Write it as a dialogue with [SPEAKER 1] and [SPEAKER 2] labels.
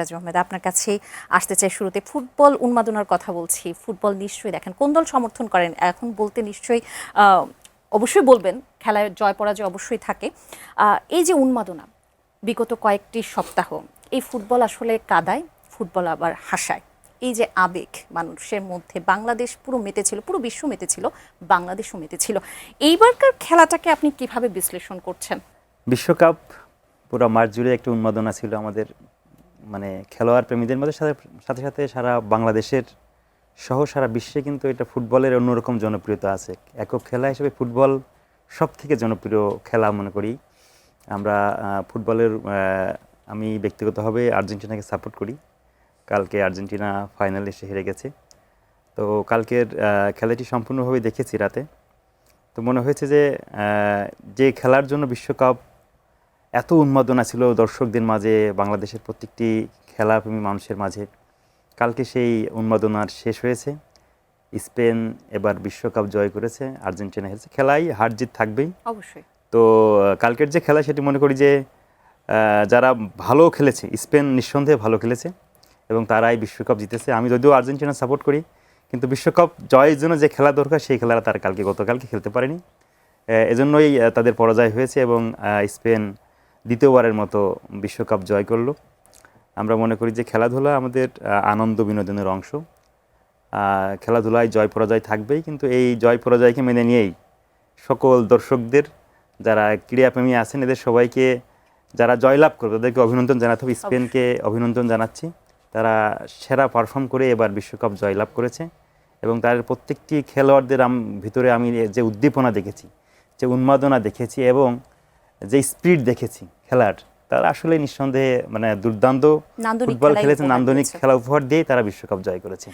[SPEAKER 1] রাজু আহমেদ, আপনার কাছেই আসতে চাই শুরুতে। ফুটবল উন্মাদনার কথা বলছি, ফুটবল নিশ্চয়ই দেখেন, কোন দল সমর্থন করেন এখন বলতে নিশ্চয়ই অবশ্যই বলবেন, খেলায় জয় পরাজয় অবশ্যই থাকে। এই যে উন্মাদনা বিগত কয়েকটি সপ্তাহ, এই ফুটবল আসলে কাদায়, ফুটবল আবার হাসায়, এই যে আবেগ মানুষের মধ্যে, বাংলাদেশ পুরো মেতেছিল, পুরো বিশ্ব মেতেছিল, বাংলাদেশও মেতেছিল। এইবারকার খেলাটাকে আপনি কিভাবে বিশ্লেষণ করছেন?
[SPEAKER 2] বিশ্বকাপ পুরো মাঠ জুড়ে একটা উন্মাদনা ছিল আমাদের, মানে খেলোয়াড় প্রেমীদের মধ্যে, সাথে সাথে সাথে সারা বাংলাদেশের সহ সারা বিশ্বে কিন্তু এটা ফুটবলের অন্যরকম জনপ্রিয়তা আছে। একক খেলা হিসেবে ফুটবল সব থেকে জনপ্রিয় খেলা মনে করি আমরা। ফুটবলের আমি ব্যক্তিগতভাবে আর্জেন্টিনাকে সাপোর্ট করি। কালকে আর্জেন্টিনা ফাইনালে এসে হেরে গেছে। তো কালকের খেলাটি সম্পূর্ণভাবে দেখেছি রাতে। তো মনে হয়েছে যে যে খেলার জন্য বিশ্বকাপ এত উন্মাদনা ছিল দর্শকদের মাঝে, বাংলাদেশের প্রত্যেকটি খেলাপ্রেমী মানুষের মাঝে, কালকে সেই উন্মাদনার শেষ হয়েছে। স্পেন এবার বিশ্বকাপ জয় করেছে, আর্জেন্টিনা হেরেছে। খেলায় হার জিত থাকবেই
[SPEAKER 1] অবশ্যই।
[SPEAKER 2] তো। কালকের যে খেলা সেটি মনে করি যে যারা ভালো খেলেছে, স্পেন নিঃসন্দেহে ভালো খেলেছে এবং তারাই বিশ্বকাপ জিতেছে। আমি যদিও আর্জেন্টিনা সাপোর্ট করি, কিন্তু বিশ্বকাপ জয়ের জন্য যে খেলা দরকার সেই খেলাটা তারা গতকালকে খেলতে পারেনি। এজন্যই তাদের পরাজয় হয়েছে এবং স্পেন দ্বিতীয়বারের মতো বিশ্বকাপ জয় করলো। আমরা মনে করি যে খেলাধুলা আমাদের আনন্দ বিনোদনের অংশ। খেলাধুলায় জয় পরাজয় থাকবেই, কিন্তু এই জয় পরাজয়কে মেনে নিয়েই সকল দর্শকদের, যারা ক্রীড়াপ্রেমী আছেন, এদের সবাইকে, যারা জয়লাভ করবে তাদেরকে অভিনন্দন জানাতে হবে। স্পেনকে অভিনন্দন জানাচ্ছি, তারা সেরা পারফর্ম করে এবার বিশ্বকাপ জয়লাভ করেছে এবং তার প্রত্যেকটি খেলোয়াড়দের ভিতরে আমি যে উদ্দীপনা দেখেছি, যে উন্মাদনা দেখেছি এবং যে স্পিড দেখেছি খেলার, তারা আসলে নিঃসন্দেহে মানে দুর্দান্ত ফুটবল খেলেছে, নান্দনিক খেলা উপহার দিয়ে তারা বিশ্বকাপ জয় করেছে।